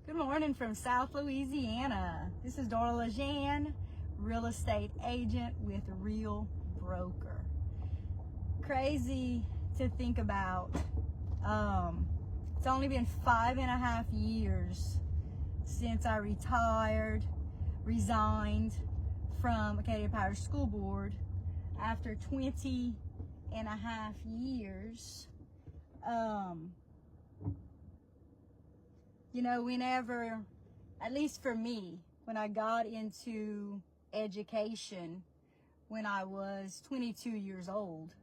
Good morning from South Louisiana. This is darlacansell, real estate agent with Real Broker. Crazy to think about. It's only been 5.5 years since I resigned from Acadia Parish School Board after 20.5 years. Whenever, at least for me, when I got into education when I was 22 years old,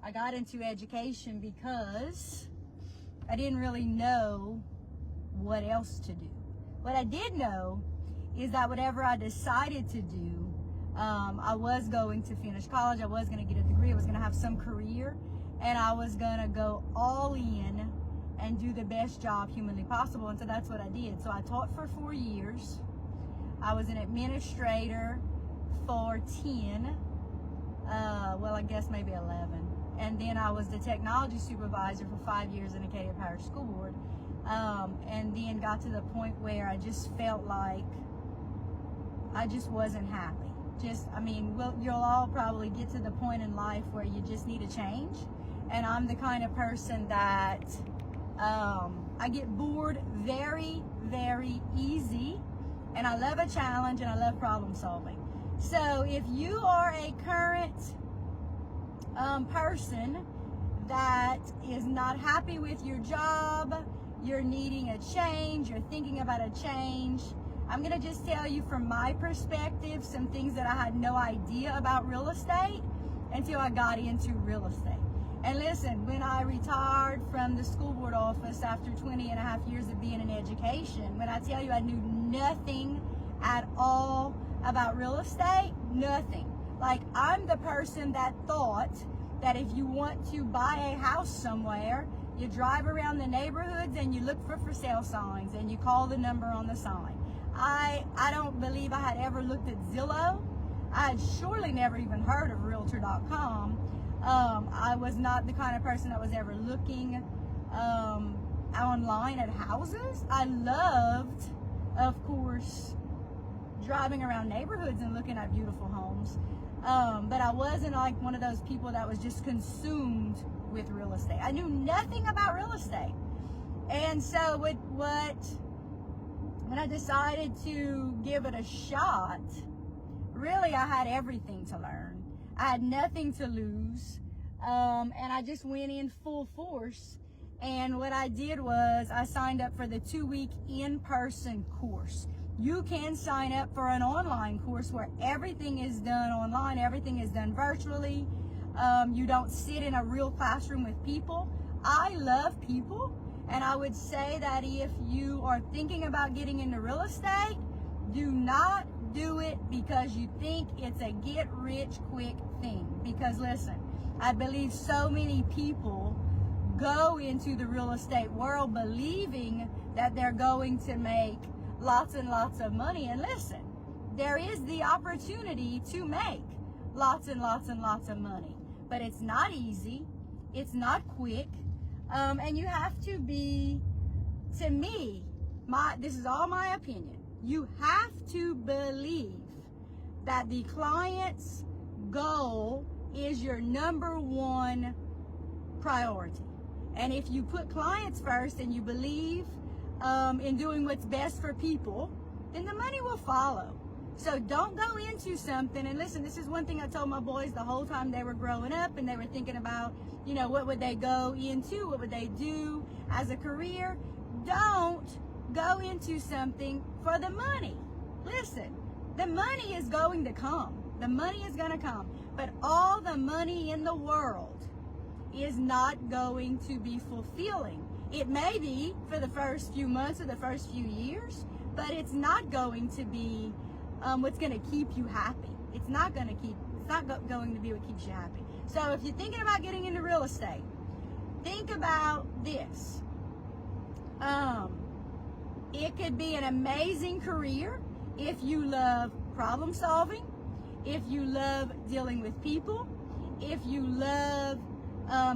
I got into education because I didn't really know what else to do. What I did know is that whatever I decided to do, I was going to finish college, I was going to get a degree, I was going to have some career, and I was going to go all in and do the best job humanly possible. And so that's what I did. So I taught for 4 years. I was an administrator for 10, I guess maybe 11. And then I was the technology supervisor for 5 years in Acadia Parish School Board. And then got to the point where I just felt like I just wasn't happy. You'll all probably get to the point in life where you just need a change. And I'm the kind of person that I get bored very, very easy, and I love a challenge and I love problem solving. So if you are a current person that is not happy with your job, you're needing a change, you're thinking about a change, I'm going to just tell you from my perspective some things that I had no idea about real estate until I got into real estate. And listen, when I retired from the school board office after 20.5 years of being in education, when I tell you I knew nothing at all about real estate, nothing. Like, I'm the person that thought that if you want to buy a house somewhere, you drive around the neighborhoods and you look for sale signs and you call the number on the sign. I don't believe I had ever looked at Zillow. I had surely never even heard of Realtor.com. I was not the kind of person that was ever looking online at houses. I loved, of course, driving around neighborhoods and looking at beautiful homes. But I wasn't like one of those people that was just consumed with real estate. I knew nothing about real estate. And so when I decided to give it a shot, really I had everything to learn. I had nothing to lose, and I just went in full force. And what I did was I signed up for the 2-week in-person course. You can sign up for an online course where everything is done online, everything is done virtually. You don't sit in a real classroom with people. I love people, and I would say that if you are thinking about getting into real estate, do not do it because you think it's a get-rich-quick thing. Because listen, I believe so many people go into the real estate world believing that they're going to make lots and lots of money. And listen, there is the opportunity to make lots and lots and lots of money. But it's not easy. It's not quick. And you have to be, to me, this is all my opinion, you have to believe that the client's goal is your number one priority. And if you put clients first and you believe in doing what's best for people, then the money will follow. So don't go into something, and listen, this is one thing I told my boys the whole time they were growing up and they were thinking about, what would they go into, what would they do as a career. Don't go into something for the money. Listen, the money is going to come. The money is going to come. But all the money in the world is not going to be fulfilling. It may be for the first few months or the first few years, but it's not going to be what's going to keep you happy. It's not going to be what keeps you happy. So if you're thinking about getting into real estate, think about this. It could be an amazing career if you love problem solving, if you love dealing with people, if you love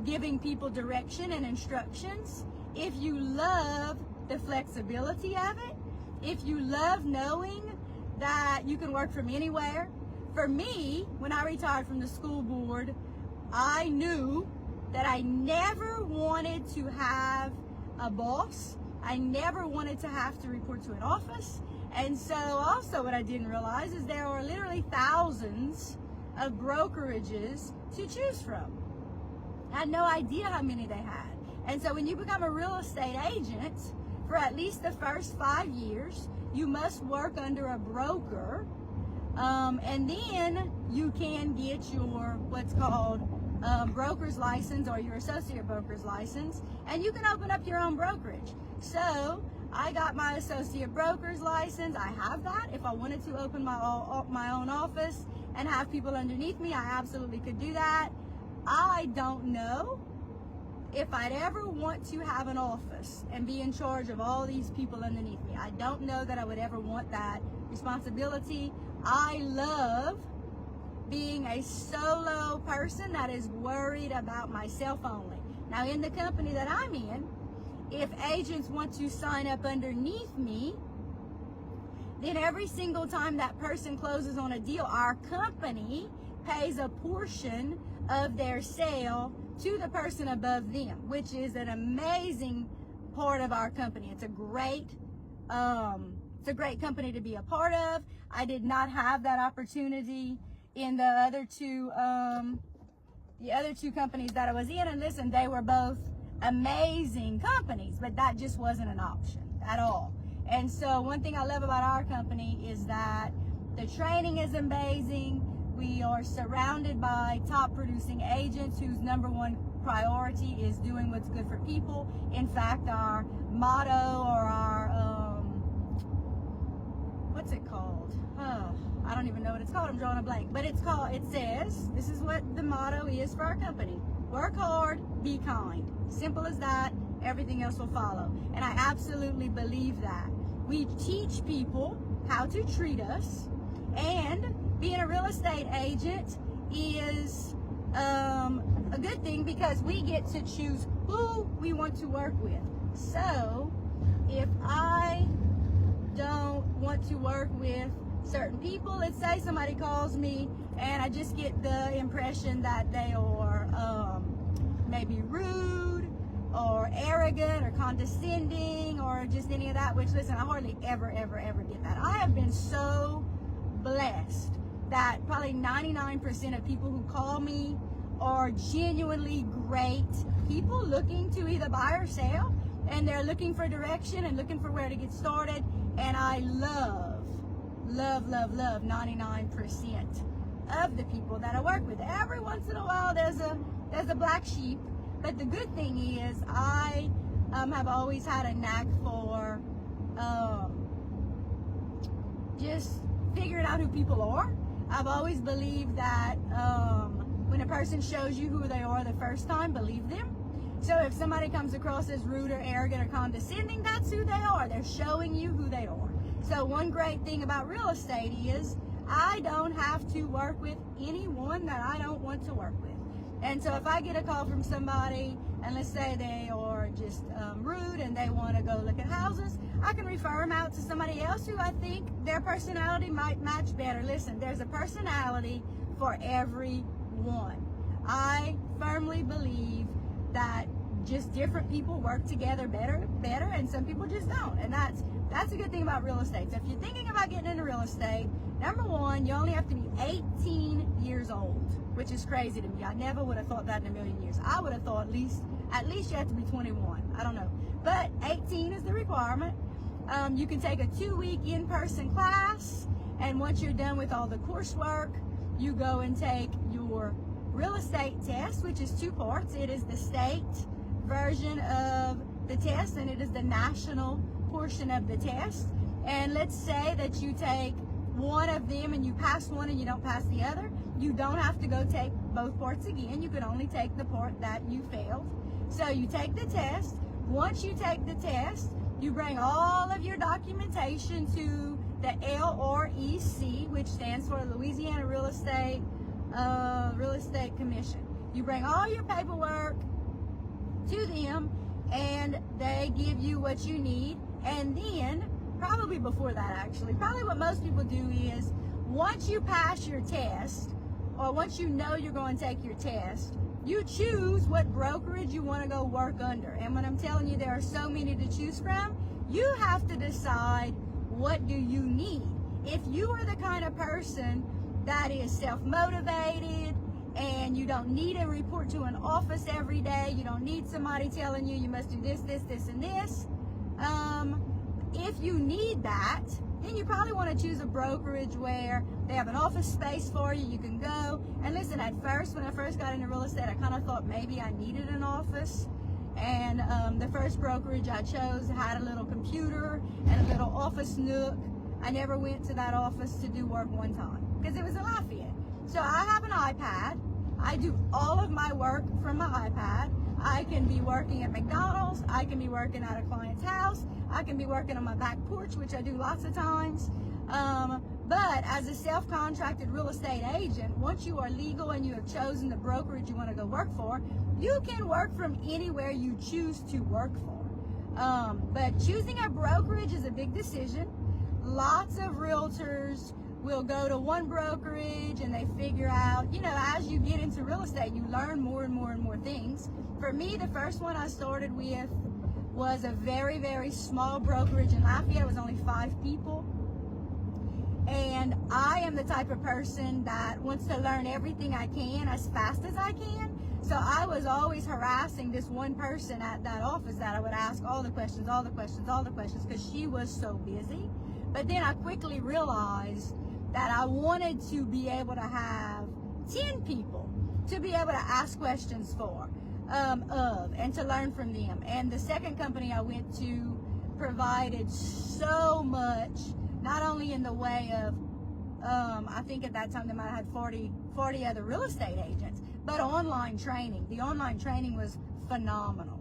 giving people direction and instructions, if you love the flexibility of it, if you love knowing that you can work from anywhere. For me, when I retired from the school board, I knew that I never wanted to have a boss. I never wanted to have to report to an office. And so also what I didn't realize is there are literally thousands of brokerages to choose from. I had no idea how many they had. And so when you become a real estate agent, for at least the first 5 years, you must work under a broker. And then you can get your what's called broker's license or your associate broker's license, and you can open up your own brokerage. So I got my associate broker's license. I have that. If I wanted to open my own office and have people underneath me, I absolutely could do that. I don't know if I'd ever want to have an office and be in charge of all these people underneath me. I don't know that I would ever want that responsibility. I love being a solo person that is worried about myself only. Now, in the company that I'm in, if agents want to sign up underneath me, then every single time that person closes on a deal, our company pays a portion of their sale to the person above them, which is an amazing part of our company. It's a great company to be a part of. I did not have that opportunity in the other two companies that I was in. And listen, they were both amazing companies, but that just wasn't an option at all. And so one thing I love about our company is that the training is amazing. We are surrounded by top producing agents whose number one priority is doing what's good for people. In fact, our motto or our, what's it called? Oh, I don't even know what it's called. I'm drawing a blank. But it says, this is what the motto is for our company. Work hard, be kind. Simple as that. Everything else will follow. And I absolutely believe that. We teach people how to treat us, and being a real estate agent is a good thing because we get to choose who we want to work with. So if I don't want to work with certain people, let's say somebody calls me and I just get the impression that they are maybe rude or arrogant or condescending or just any of that, which listen, I hardly ever get that. I have been so blessed that probably 99% of people who call me are genuinely great people looking to either buy or sell, and they're looking for direction and looking for where to get started. And I love 99% of the people that I work with. Every once in a while there's a black sheep, but the good thing is I have always had a knack for just figuring out who people are. I've always believed that when a person shows you who they are the first time, believe them. So if somebody comes across as rude or arrogant or condescending, that's who they are. They're showing you who they are. So one great thing about real estate is I don't have to work with anyone that I don't want to work with. And so if I get a call from somebody, and let's say they are just rude and they want to go look at houses, I can refer them out to somebody else who I think their personality might match better. Listen, there's a personality for everyone. I firmly believe that just different people work together better, and some people just don't. And that's a good thing about real estate. So if you're thinking about getting into real estate, number one, you only have to be 18 years old, which is crazy to me. I never would have thought that in a million years. I would have thought at least you have to be 21. I don't know. But 18 is the requirement. You can take a 2-week in-person class, and once you're done with all the coursework, you go and take your real estate test, which is 2 parts. It is the state version of the test, and it is the national portion of the test. And let's say that you take one of them and you pass one and you don't pass the other. You don't have to go take both parts again. You can only take the part that you failed. So you take the test. Once you take the test, you bring all of your documentation to the LREC, which stands for Louisiana Real Estate Commission. You bring all your paperwork to them, and they give you what you need. And then, probably before that actually, probably what most people do is, once you pass your test, or once you know you're going to take your test, you choose what brokerage you want to go work under. And when I'm telling you there are so many to choose from, you have to decide, what do you need? If you are the kind of person that is self-motivated and you don't need to report to an office every day, you don't need somebody telling you you must do this, this, this, and this, if you need that, then you probably want to choose a brokerage where they have an office space for you. You can go. And listen, at first, when I first got into real estate, I kind of thought maybe I needed an office. And the first brokerage I chose had a little computer and a little office nook. I never went to that office to do work one time because it was in Lafayette. So I have an iPad. I do all of my work from my iPad. I can be working at McDonald's. I can be working at a client's house. I can be working on my back porch, which I do lots of times. But as a self-contracted real estate agent, once you are legal and you have chosen the brokerage you want to go work for, you can work from anywhere you choose to work for. But choosing a brokerage is a big decision. Lots of realtors will go to one brokerage and they figure out, you know, as you get into real estate, you learn more and more and more things. For me, the first one I started with was a very, very small brokerage in Lafayette. It was only 5 people. And I am the type of person that wants to learn everything I can as fast as I can. So I was always harassing this one person at that office that I would ask all the questions, because she was so busy. But then I quickly realized that I wanted to be able to have 10 people to be able to ask questions of and to learn from them. And the second company I went to provided so much, not only in the way of, I think at that time they might have had 40 other real estate agents, but online training. The online training was phenomenal.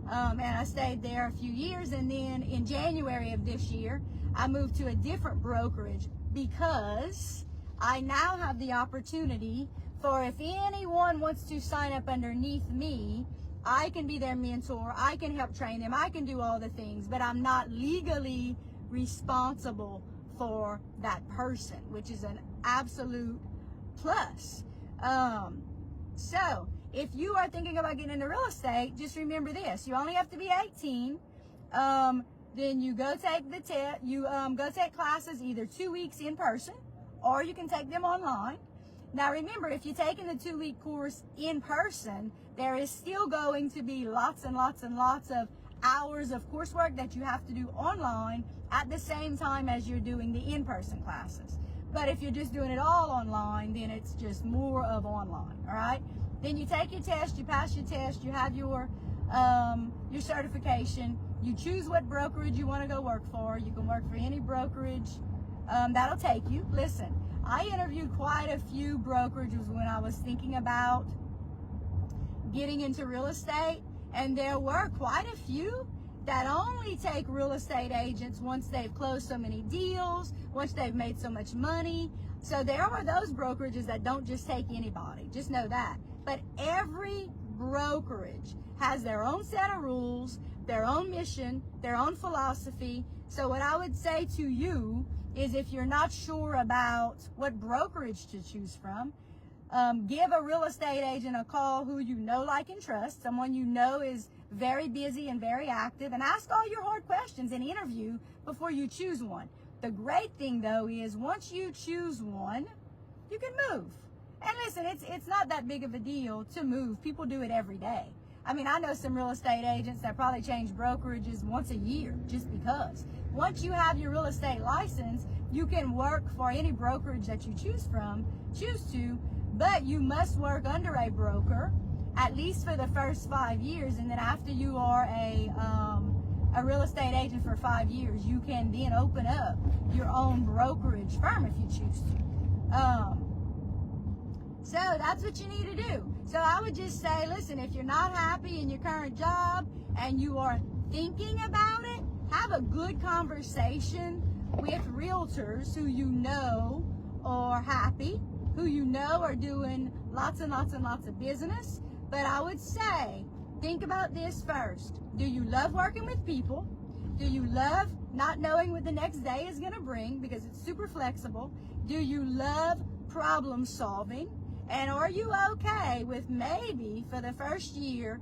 And I stayed there a few years, and then in January of this year, I moved to a different brokerage because I now have the opportunity for, if anyone wants to sign up underneath me, I can be their mentor, I can help train them, I can do all the things, but I'm not legally responsible for that person, which is an absolute plus. So if you are thinking about getting into real estate, just remember this: you only have to be 18. Then you go take the test. You go take classes either 2 weeks in person, or you can take them online. Now remember, if you're taking the 2-week course in person, there is still going to be lots and lots and lots of hours of coursework that you have to do online at the same time as you're doing the in-person classes. But if you're just doing it all online, then it's just more of online, all right? Then you take your test, you pass your test, you have your certification, you choose what brokerage you want to go work for. You can work for any brokerage that'll take you. Listen, I interviewed quite a few brokerages when I was thinking about getting into real estate, and there were quite a few that only take real estate agents once they've closed so many deals, once they've made so much money. So there are those brokerages that don't just take anybody, just know that. But every brokerage has their own set of rules, their own mission, their own philosophy. So what I would say to you is, if you're not sure about what brokerage to choose from, give a real estate agent a call who you know, like, and trust, someone you know is very busy and very active, and ask all your hard questions and interview before you choose one. The great thing, though, is once you choose one, you can move. And listen, it's not that big of a deal to move. People do it every day. I mean, I know some real estate agents that probably change brokerages once a year just because. Once you have your real estate license, you can work for any brokerage that you choose to, but you must work under a broker at least for the first 5 years, and then after you are a real estate agent for 5 years, you can then open up your own brokerage firm if you choose to. So that's what you need to do. So I would just say, listen, if you're not happy in your current job and you are thinking about it, have a good conversation with realtors who you know are happy, who you know are doing lots and lots and lots of business. But I would say, think about this first. Do you love working with people? Do you love not knowing what the next day is going to bring because it's super flexible? Do you love problem solving? And are you okay with maybe for the first year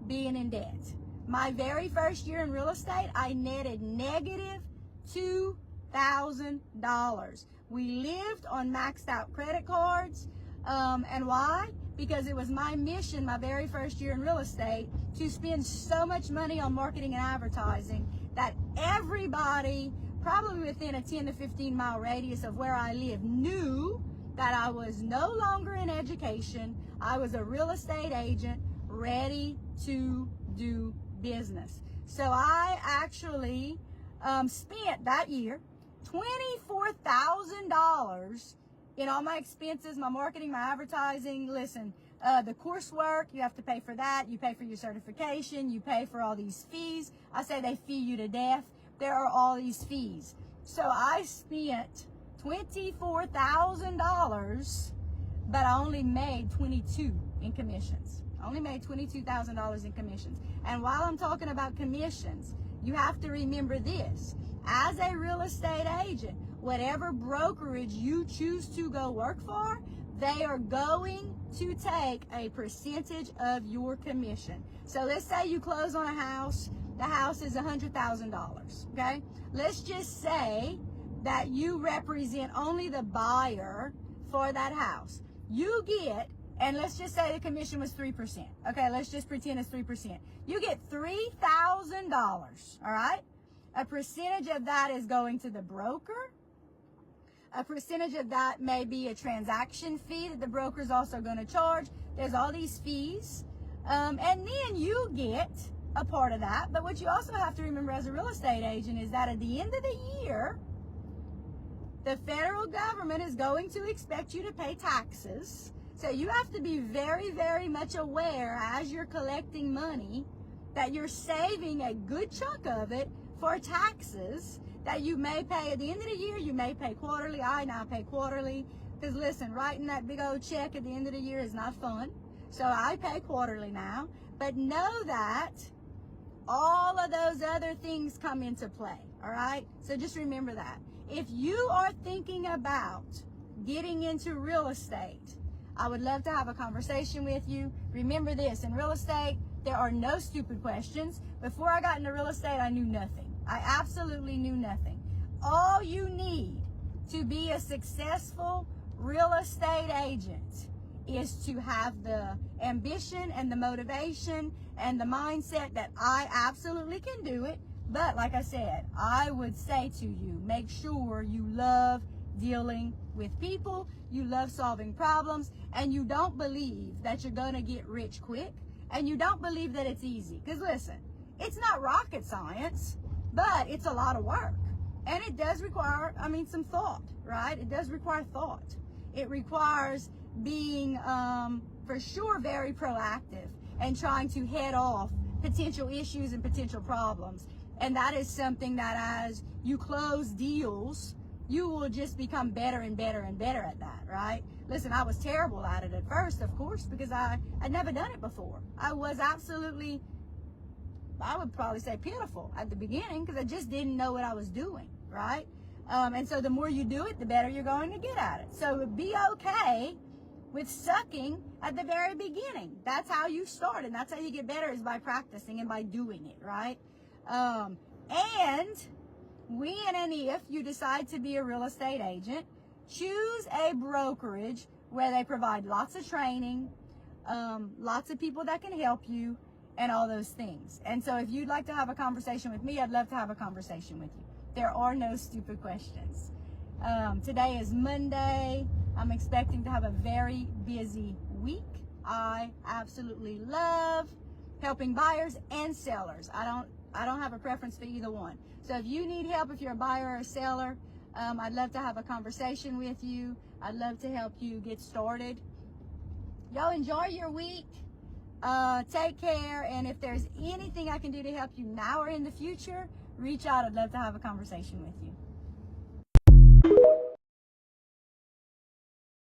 being in debt? My very first year in real estate, I netted negative $2,000. We lived on maxed out credit cards. And why? Because it was my mission, my very first year in real estate, to spend so much money on marketing and advertising that everybody, probably within a 10 to 15 mile radius of where I live, knew that I was no longer in education. I was a real estate agent ready to do business. So I actually spent that year $24,000 in all my expenses, my marketing, my advertising. Listen, the coursework, you have to pay for that. You pay for your certification. You pay for all these fees. I say they fee you to death. There are all these fees. So I spent $24,000, but I only made $22,000 in commissions. I only made $22,000 in commissions. And while I'm talking about commissions, you have to remember this. As a real estate agent, whatever brokerage you choose to go work for, they are going to take a percentage of your commission. So let's say you close on a house. The house is $100,000, okay? Let's just say that you represent only the buyer for that house. You get, and let's just say the commission was 3%. Okay, let's just pretend it's 3%. You get $3,000, all right? A percentage of that is going to the broker. A percentage of that may be a transaction fee that the broker is also going to charge. There's all these fees. And then you get a part of that. But what you also have to remember as a real estate agent is that at the end of the year, the federal government is going to expect you to pay taxes. So you have to be very, very much aware as you're collecting money that you're saving a good chunk of it for taxes that you may pay at the end of the year. You may pay quarterly. I now pay quarterly because listen, writing that big old check at the end of the year is not fun. So I pay quarterly now. But know that all of those other things come into play, all right? So just remember that. If you are thinking about getting into real estate, I would love to have a conversation with you. Remember this, in real estate, there are no stupid questions. Before I got into real estate, I knew nothing. I absolutely knew nothing. All you need to be a successful real estate agent is to have the ambition and the motivation and the mindset that I absolutely can do it. But like I said, I would say to you, make sure you love dealing with people, you love solving problems, and you don't believe that you're going to get rich quick, and you don't believe that it's easy. Because listen, it's not rocket science, but it's a lot of work. And it does require, some thought, right? It does require thought. It requires being, for sure, very proactive and trying to head off potential issues and potential problems. And that is something that as you close deals, you will just become better and better and better at that, right? Listen, I was terrible at it at first, of course, because I had never done it before. I was absolutely, I would probably say pitiful at the beginning because I just didn't know what I was doing, right? And so the more you do it, the better you're going to get at it. So be okay with sucking at the very beginning. That's how you start, and that's how you get better, is by practicing and by doing it, right? And when and if you decide to be a real estate agent, choose a brokerage where they provide lots of training, lots of people that can help you, and all those things. And so if you'd like to have a conversation with me, I'd love to have a conversation with you. There are no stupid questions. Today is Monday. I'm expecting to have a very busy week. I absolutely love helping buyers and sellers. I don't have a preference for either one. So if you need help, if you're a buyer or a seller, I'd love to have a conversation with you. I'd love to help you get started. Y'all enjoy your week. Take care. And if there's anything I can do to help you now or in the future, reach out. I'd love to have a conversation with you.